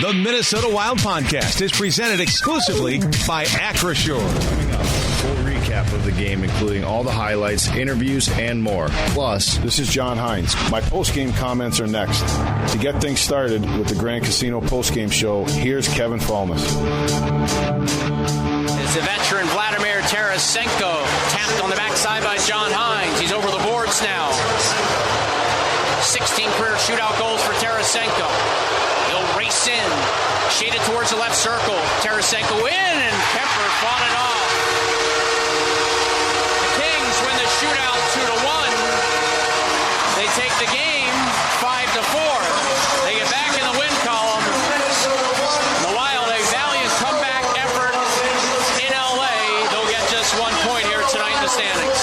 The Minnesota Wild Podcast is presented exclusively by Acrisure. Coming up, a full recap of the game, including all the highlights, interviews, and more. Plus, this is John Hynes. My postgame comments are next. To get things started with the Grand Casino postgame show, here's Kevin Falmus. It's the veteran Vladimir Tarasenko, tapped on the backside by John Hynes. He's over the boards now. 16 career shootout goals for Tarasenko. He'll race in, shaded towards the left circle. Tarasenko in, and Kemper fought it off. The Kings win the shootout 2-1. They take the game 5-4. They get back in the win column. The Wild, a valiant comeback effort in LA. They'll get just 1 point here tonight in the standings.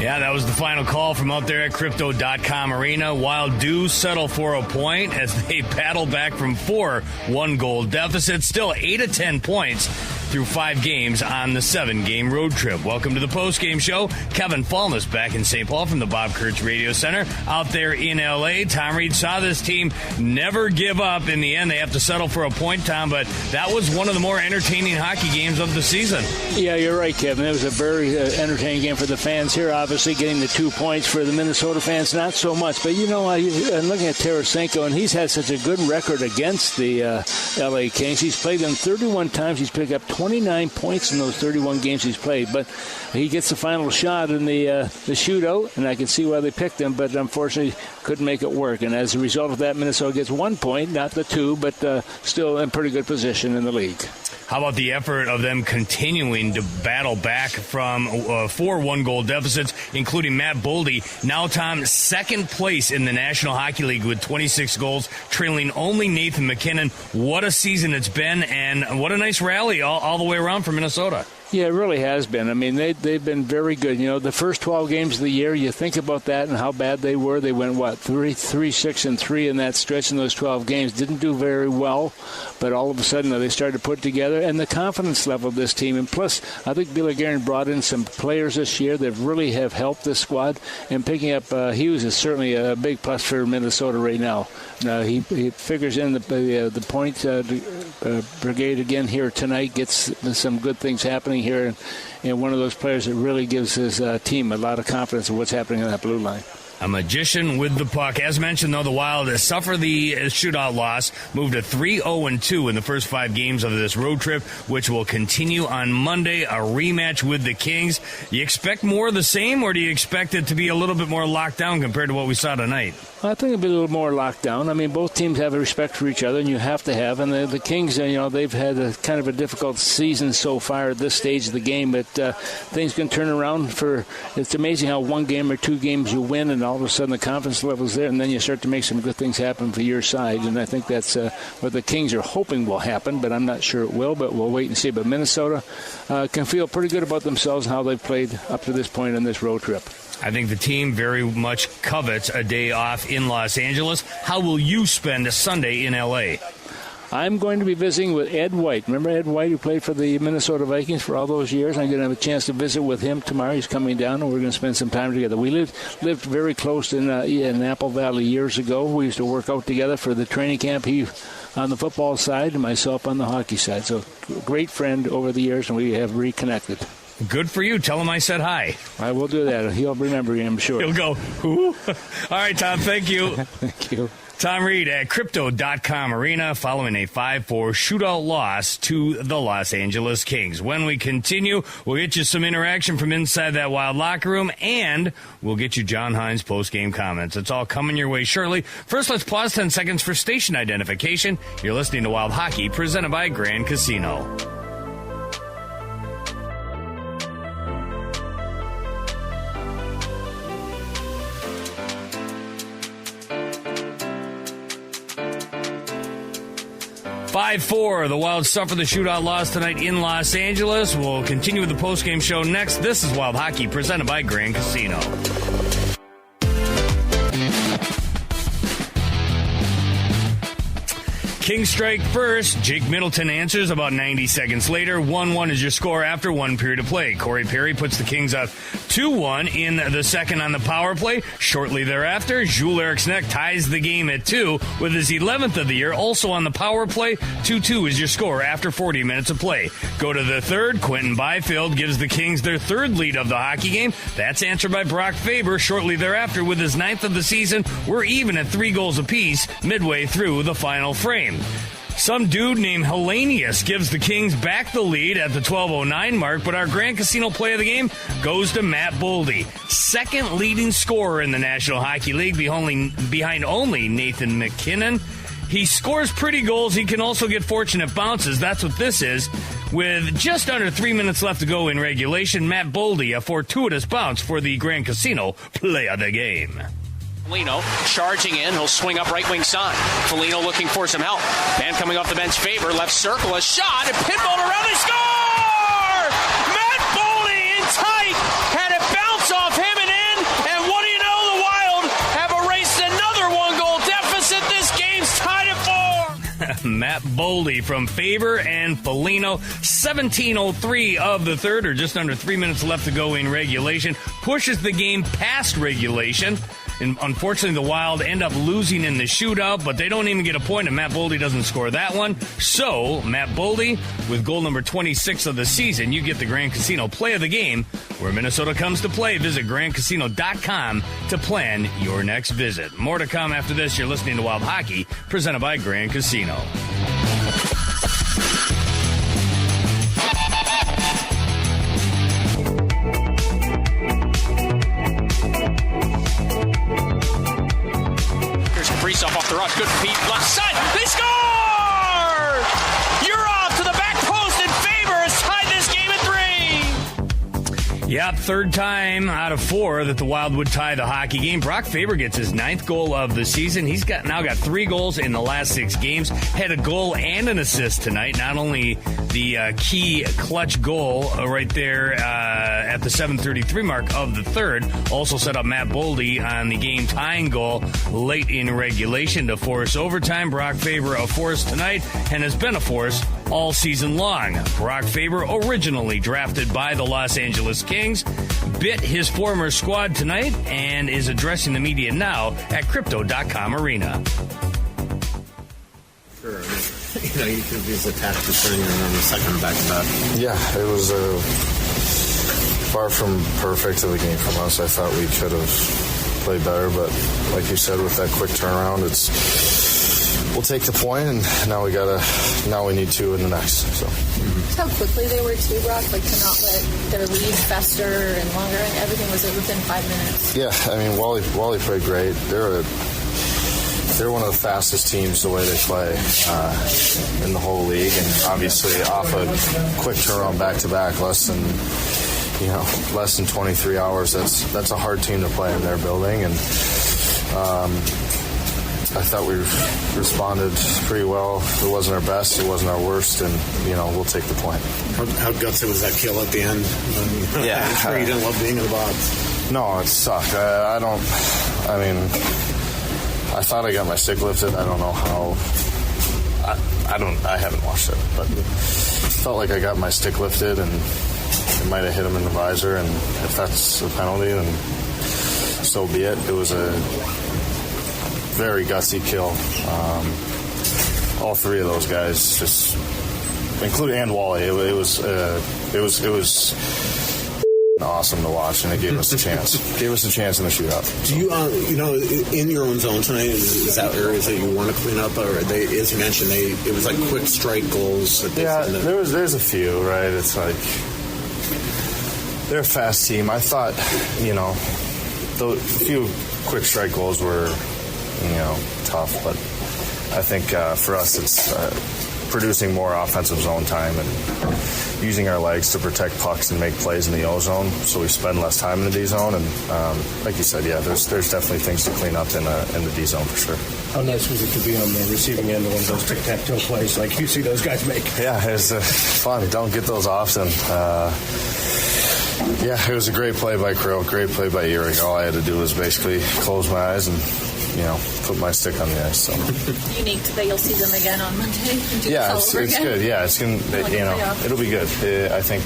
Yeah, that was the final call from out there at Crypto.com Arena. Wild do settle for a point as they battle back from 4 one-goal deficits. Still 8 of 10 points through 5 games on the 7-game road trip. Welcome to the postgame show. Kevin Falmus back in St. Paul from the Bob Kurtz Radio Center. Out there in L.A., Tom Reed saw this team never give up. In the end, they have to settle for a point, Tom, but that was one of the more entertaining hockey games of the season. Yeah, you're right, Kevin. It was a very entertaining game for the fans here. Obviously, getting the 2 points for the Minnesota fans, not so much. But, you know, I'm looking at Tarasenko, and he's had such a good record against the L.A. Kings. He's played them 31 times. He's picked up 29 points in those 31 games he's played. But he gets the final shot in the shootout, and I can see why they picked him, but unfortunately couldn't make it work. And as a result of that, Minnesota gets 1 point, not the 2, but still in pretty good position in the league. How about the effort of them continuing to battle back from 4 one-goal deficits, including Matt Boldy? Now, Tom, second place in the National Hockey League with 26 goals, trailing only Nathan McKinnon. What a season it's been, and what a nice rally all the way around for Minnesota. Yeah, it really has been. I mean, they've been very good. You know, the first 12 games of the year, you think about that and how bad they were. They went, 3-6-3 in that stretch in those 12 games. Didn't do very well, but all of a sudden they started to put together. And the confidence level of this team, and plus, I think Billy Guerin brought in some players this year that really have helped this squad. And picking up Hughes is certainly a big plus for Minnesota right now. He figures in the point brigade again here tonight, gets some good things happening here, and one of those players that really gives his team a lot of confidence in what's happening on that blue line. A magician with the puck. As mentioned, though, the Wild suffer the shootout loss, moved to 3-0-2 in the first 5 games of this road trip, which will continue on Monday, a rematch with the Kings. You expect more of the same, or do you expect it to be a little bit more locked down compared to what we saw tonight? I think it'll be a little more locked down. I mean, both teams have a respect for each other, and you have to have. And the Kings, you know, they've had a kind of a difficult season so far at this stage of the game, but things can turn around. It's amazing how 1 game or 2 games you win, and all of a sudden the confidence level's there, and then you start to make some good things happen for your side. And I think that's what the Kings are hoping will happen, but I'm not sure it will, but we'll wait and see. But Minnesota can feel pretty good about themselves and how they've played up to this point on this road trip. I think the team very much covets a day off in Los Angeles. How will you spend a Sunday in L.A.? I'm going to be visiting with Ed White. Remember Ed White, who played for the Minnesota Vikings for all those years? I'm going to have a chance to visit with him tomorrow. He's coming down, and we're going to spend some time together. We lived very close in Apple Valley years ago. We used to work out together for the training camp. He on the football side and myself on the hockey side. So great friend over the years, and we have reconnected. Good for you. Tell him I said hi. I will do that. He'll remember you, I'm sure. He'll go, who? All right, Tom, thank you. Thank you. Tom Reed at Crypto.com Arena following a 5-4 shootout loss to the Los Angeles Kings. When we continue, we'll get you some interaction from inside that Wild locker room, and we'll get you John Hynes post-game comments. It's all coming your way shortly. First, let's pause 10 seconds for station identification. You're listening to Wild Hockey, presented by Grand Casino. The Wild suffer the shootout loss tonight in Los Angeles. We'll continue with the postgame show next. This is Wild Hockey, presented by Grand Casino. Kings strike first. Jake Middleton answers about 90 seconds later. 1-1 is your score after 1 period of play. Corey Perry puts the Kings up 2-1 in the second on the power play. Shortly thereafter, Jules Eriksson ties the game at 2 with his 11th of the year. Also on the power play, 2-2 is your score after 40 minutes of play. Go to the third. Quentin Byfield gives the Kings their third lead of the hockey game. That's answered by Brock Faber shortly thereafter with his 9th of the season. We're even at 3 goals apiece midway through the final frame. Some dude named Hellenius gives the Kings back the lead at the 12:09 mark, but our Grand Casino play of the game goes to Matt Boldy, second leading scorer in the National Hockey League, behind only Nathan McKinnon. He scores pretty goals. He can also get fortunate bounces. That's what this is. With just under 3 minutes left to go in regulation, Matt Boldy, a fortuitous bounce for the Grand Casino play of the game. Foligno charging in. He'll swing up right wing side. Foligno looking for some help. Man coming off the bench, Faber, left circle, a shot, and pinballed around. They score! Matt Boldy in tight. Had it bounce off him and in. And what do you know? The Wild have erased another 1-goal deficit. This game's tied at 4. Matt Boldy from Faber and Foligno. 17:03 of the third, or just under 3 minutes left to go in regulation. Pushes the game past regulation. And unfortunately, the Wild end up losing in the shootout, but they don't even get a point, and Matt Boldy doesn't score that one. So, Matt Boldy, with goal number 26 of the season, you get the Grand Casino play of the game. Where Minnesota comes to play, visit GrandCasino.com to plan your next visit. More to come after this. You're listening to Wild Hockey, presented by Grand Casino. Off the rush, good feet, left side, they score! You're off to the back post, and Faber has tied this game at 3. Yep, third time out of 4 that the Wild would tie the hockey game. Brock Faber gets his 9th goal of the season. He's now got 3 goals in the last 6 games. Had a goal and an assist tonight. Not only the key clutch goal right there at the 7:33 mark of the third, also set up Matt Boldy on the game-tying goal late in regulation to force overtime. Brock Faber a force tonight and has been a force all season long. Brock Faber, originally drafted by the Los Angeles Kings, bit his former squad tonight and is addressing the media now at Crypto.com Arena. Sure. You could use the tactic turning on the second back-to-back. Yeah, it was far from perfect of a game from us. I thought we could have played better, but like you said, with that quick turnaround, we'll take the point, and now we need 2 in the next. So. How quickly they were too, Brock, to not let their lead fester and longer, and everything was within 5 minutes. Yeah, I mean, Wally played great. They're one of the fastest teams the way they play in the whole league, and obviously off a quick turnaround back-to-back, less than 23 hours. That's a hard team to play in their building, and I thought we responded pretty well. It wasn't our best, it wasn't our worst, and we'll take the point. How gutsy was that kill at the end? Yeah, I'm sure you didn't love being in the box. No, it sucked. I thought I got my stick lifted. I don't know how. I haven't watched it, but it felt like I got my stick lifted, and it might have hit him in the visor. And if that's a penalty, then so be it. It was a very gutsy kill. All 3 of those guys, just including and Wally, it was awesome to watch, and it gave us a chance. Gave us a chance in the shootout. Do you, in your own zone tonight, is that areas that you want to clean up, or as you mentioned, it was like quick strike goals? There's a few, right? It's like they're a fast team. I thought, the few quick strike goals were, tough, but I think for us it's producing more offensive zone time and using our legs to protect pucks and make plays in the O zone, so we spend less time in the D zone. And like you said, there's definitely things to clean up in the D zone for sure. How nice was it to be on the receiving end of one of those tic-tac-toe plays like you see those guys make? Yeah, it was fun. Don't get those often. It was a great play by Crow, great play by Erik. All I had to do was basically close my eyes and put my stick on the ice. So unique that you'll see them again on Monday. And do yeah, this all it's over again. good. Yeah, it's gonna it'll be good. I think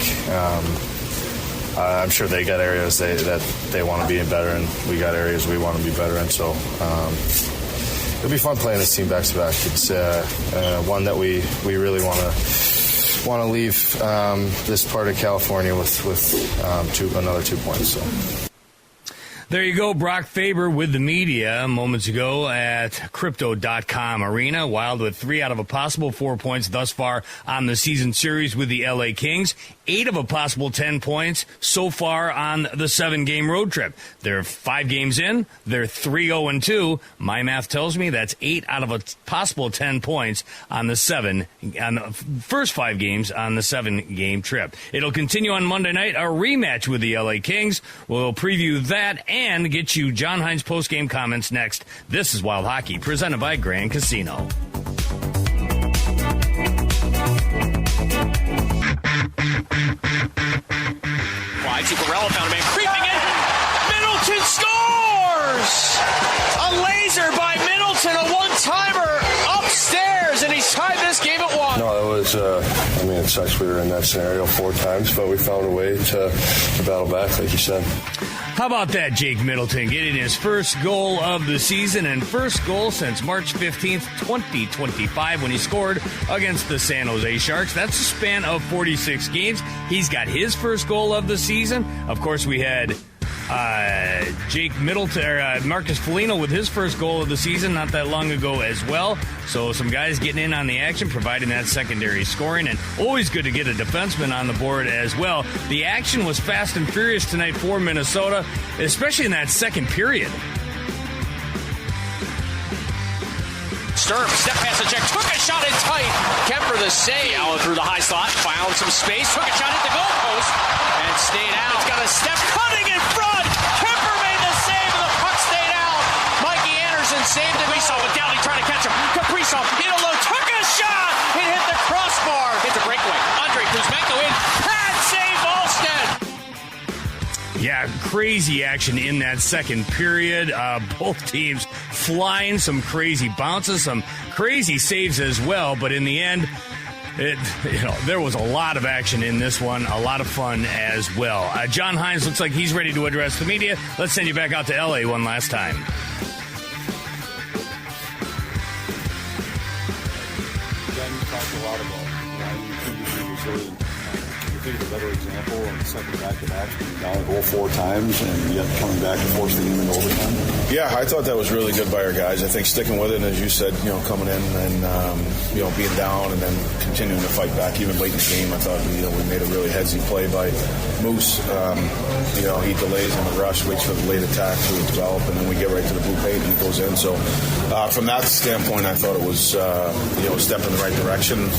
I'm sure they got areas that they want to be in better, and we got areas we want to be better in. So it'll be fun playing this team back to back. It's one that we really want to leave this part of California with another 2 points. So. There you go, Brock Faber with the media moments ago at Crypto.com Arena. Wild with 3 out of a possible 4 points thus far on the season series with the LA Kings. 8 of a possible 10 points so far on the 7-game road trip. They're 5 games in. They're 3-0-2. My math tells me that's 8 out of a possible 10 points on the first 5 games on the 7-game trip. It'll continue on Monday night, a rematch with the LA Kings. We'll preview that and get you John Hynes post-game comments next. This is Wild Hockey, presented by Grand Casino. Wide Zuccarello found a man creeping in. Middleton scores! A laser by Middleton, a one-timer upstairs, and he's tied this game at 1. No, it was, it sucks we were in that scenario 4 times, but we found a way to battle back, like you said. How about that, Jake Middleton getting his first goal of the season and first goal since March 15th, 2025 when he scored against the San Jose Sharks. That's a span of 46 games. He's got his first goal of the season. Of course, we had Jake Middleton, Marcus Foligno with his first goal of the season not that long ago as well. So some guys getting in on the action, providing that secondary scoring, and always good to get a defenseman on the board as well. The action was fast and furious tonight for Minnesota, especially in that second period. Sturm, step past the check, took a shot in tight. Kemper the save. Allen through the high slot, found some space, took a shot at the goalpost, and stayed out. It's got a step cutting in front. Kemper made the save, and the puck stayed out. Mikey Anderson saved it. Kaprizov with Downey trying to catch him. Kaprizov hit a low, took a shot. It hit the crossbar. Hit the breakaway. Andre Kuzmenko in. Pad save Alston. Yeah, crazy action in that second period. Both teams flying, some crazy bounces, some crazy saves as well. But in the end, there was a lot of action in this one, a lot of fun as well. John Hynes looks like he's ready to address the media. Let's send you back out to L.A. one last time. Again, you talked a lot about why you can be resilient. I think a better example on the second back-to-back, down a goal 4 times and yet coming back and forcing the game into overtime. Yeah, I thought that was really good by our guys. I think sticking with it, and as you said, coming in and being down and then continuing to fight back even late in the game. I thought we made a really headsy play by Moose. He delays in the rush, waits for the late attack to develop, and then we get right to the blue page and he goes in. So from that standpoint, I thought it was a step in the right direction.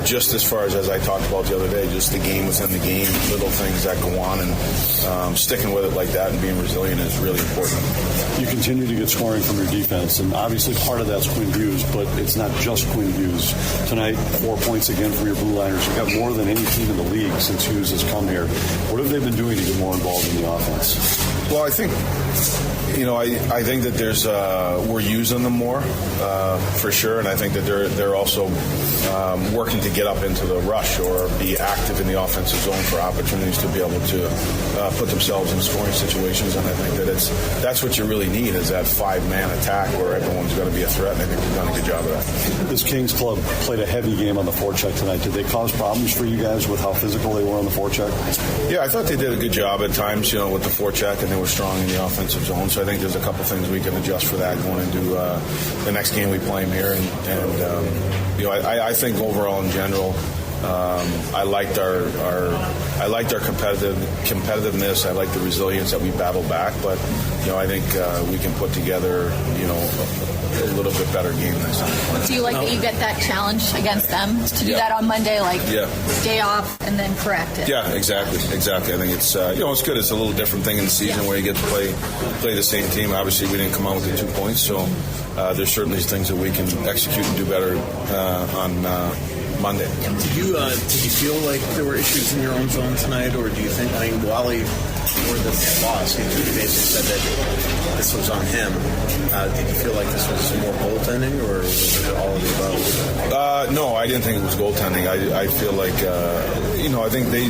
Just as far as I talked about the other day, just the game within the game, little things that go on, and sticking with it like that and being resilient is really important. You continue to get scoring from your defense, and obviously part of that's Quinn Hughes, but it's not just Quinn Hughes. Tonight, 4 points again for your Blue Liners. You've got more than any team in the league since Hughes has come here. What have they been doing to get more involved in the offense? Well, I think, I think that there's we're using them more for sure, and I think that they're also working to get up into the rush or be active in the offensive zone for opportunities to be able to put themselves in scoring situations. And I think that that's what you really need is that 5-man attack where everyone's going to be a threat. And I think they've done a good job of that. This Kings club played a heavy game on the forecheck tonight. Did they cause problems for you guys with how physical they were on the forecheck? Yeah, I thought they did a good job at times, with the forecheck, and they were strong in the offensive zone. So I think there's a couple things we can adjust for that going into the next game we play them here. And I think overall in general, I liked our competitiveness. I like the resilience that we battle back. But I think we can put together a little bit better game next time. Do you like that you get that challenge against them to do that on Monday, day off and then correct it? Yeah, exactly. I think it's it's good. It's a little different thing in the season where you get to play the same team. Obviously, we didn't come out with the 2 points, so there's certainly things that we can execute and do better Monday. Did you feel like there were issues in your own zone tonight, or do you think, Wally, for this loss, he basically said that this was on him. Did you feel like this was more goaltending, or was it all of the above? No, I didn't think it was goaltending. I feel like, I think they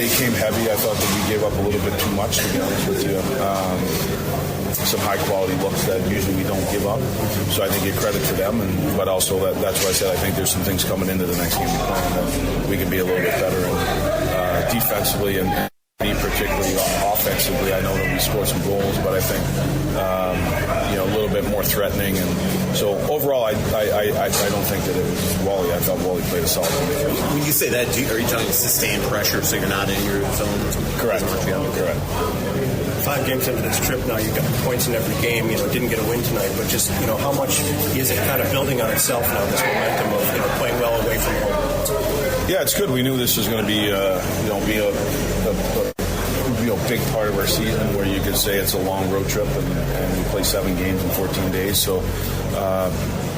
came heavy. I thought that we gave up a little bit too much, to be honest with you. Some high-quality looks that usually we don't give up. So I think give credit to them, but also that's why I said I think there's some things coming into the next game that we can be a little bit better in, defensively and particularly offensively. I know that we scored some goals, but I think a little bit more threatening. And so overall, I don't think that it was Wally. I thought Wally played a solid game. When you say that, are you talking sustained pressure so you're not in your zone? Correct. Correct. 5 games into this trip now, you've got points in every game. Didn't get a win tonight, but just how much is it kind of building on itself now? This momentum of playing well away from home. Yeah, it's good. We knew this was going to be a big part of our season, where you could say it's a long road trip, and we play 7 games in 14 days. So,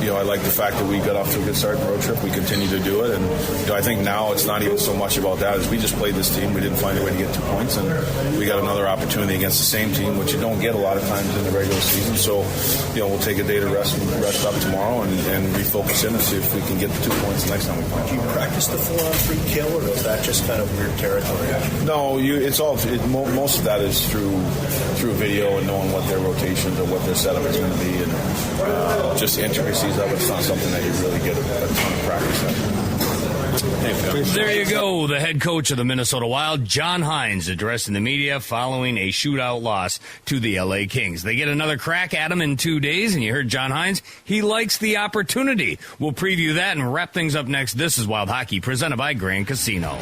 I like the fact that we got off to a good start in the road trip. We continue to do it, and I think now it's not even so much about that as we just played this team. We didn't find a way to get 2 points, and we got another opportunity against the same team, which you don't get a lot of times in the regular season. So, we'll take a day to rest up tomorrow and refocus in and see if we can get the 2 points the next time we play. Do you practice the 4-on-3 kill, or is that just kind of weird territory? No, most of that is through video and knowing what their rotations or what their setup is going to be, and just intricacies of it. It's not something that you really get a ton of practice at. There you go, the head coach of the Minnesota Wild, John Hynes, addressing the media following a shootout loss to the LA Kings. They get another crack at him in 2 days, and you heard John Hynes. He likes the opportunity. We'll preview that and wrap things up next. This is Wild Hockey, presented by Grand Casino.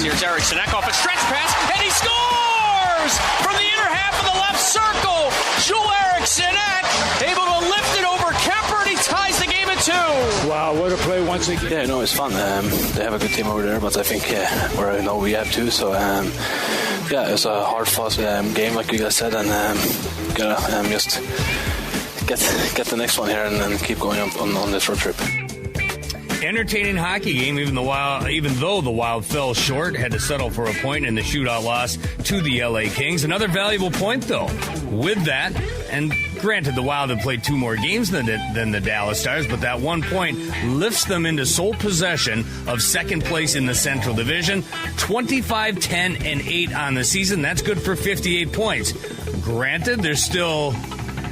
Here's Eriksson off a stretch pass, and he scores from the inner half of the left circle. Joel Eriksson able to lift it over Kemper, and he ties the game at 2. Wow, what a play once again. Yeah, no, it's fun. They have a good team over there, but I think we have too. So it's a hard-fought game, like you guys said, and gotta just get the next one here and keep going on this road trip. Entertaining hockey game, even though the Wild fell short, had to settle for a point in the shootout loss to the LA Kings. Another valuable point, though, with that, and granted the Wild have played 2 more games than the Dallas Stars, but that 1 point lifts them into sole possession of second place in the Central Division. 25, 10, and 8 on the season. That's good for 58 points. Granted, there's still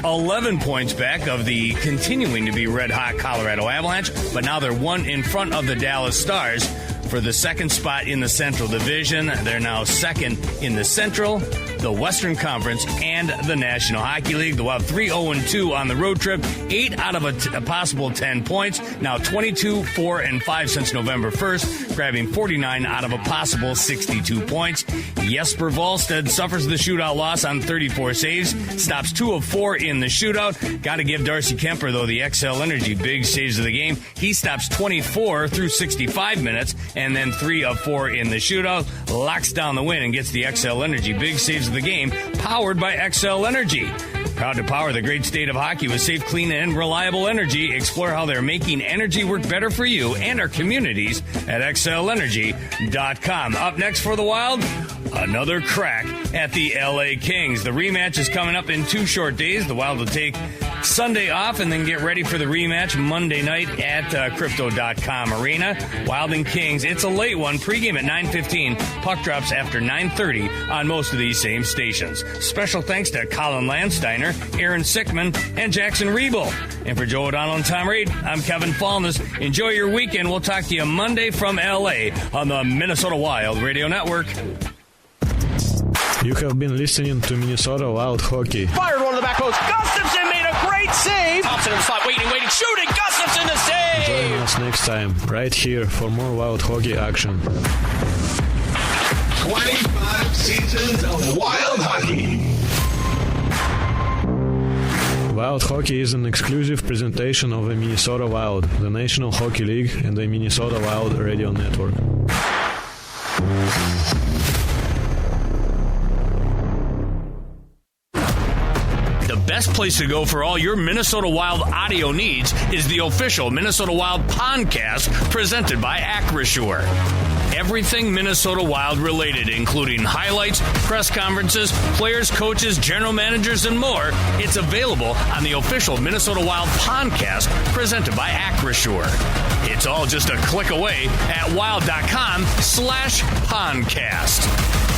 11 points back of the continuing to be red-hot Colorado Avalanche, but now they're 1 in front of the Dallas Stars for the second spot in the Central Division. They're now second in the Central, the Western Conference, and the National Hockey League. The Wild 3-0-2 on the road trip, 8 out of a possible 10 points. Now 22, 4, and 5 since November 1st, grabbing 49 out of a possible 62 points. Jesper Wallstedt suffers the shootout loss on 34 saves, stops 2 of 4 in the shootout. Got to give Darcy Kemper, though, the XL Energy big saves of the game. He stops 24 through 65 minutes, and then 3 of 4 in the shootout. Locks down the win and gets the XL Energy big saves of the game, powered by XL Energy. Proud to power the great state of hockey with safe, clean, and reliable energy. Explore how they're making energy work better for you and our communities at xlenergy.com. Up next for the Wild, another crack at the LA Kings. The rematch is coming up in 2 short days. The Wild will take Sunday off and then get ready for the rematch Monday night at Crypto.com Arena. Wild and Kings, it's a late one. Pregame at 9:15. Puck drops after 9:30 on most of these same stations. Special thanks to Colin Landsteiner, Aaron Sickman, and Jackson Riebel. And for Joe O'Donnell and Tom Reed, I'm Kevin Fallness. Enjoy your weekend. We'll talk to you Monday from LA on the Minnesota Wild Radio Network. You have been listening to Minnesota Wild Hockey. Fired one to the back post. Gustafsson made a great save. Thompson in the slot, waiting, shooting. Gustafsson to save. Join us next time, right here, for more Wild Hockey action. 25 seasons of Wild Hockey. Wild Hockey is an exclusive presentation of the Minnesota Wild, the National Hockey League, and the Minnesota Wild Radio Network. place to go for all your Minnesota Wild audio needs is the official Minnesota Wild podcast presented by Acrisure. Everything Minnesota Wild related, including highlights, press conferences, players, coaches, general managers, and more. It's available on the official Minnesota Wild podcast presented by Acrisure. It's all just a click away at wild.com/podcast.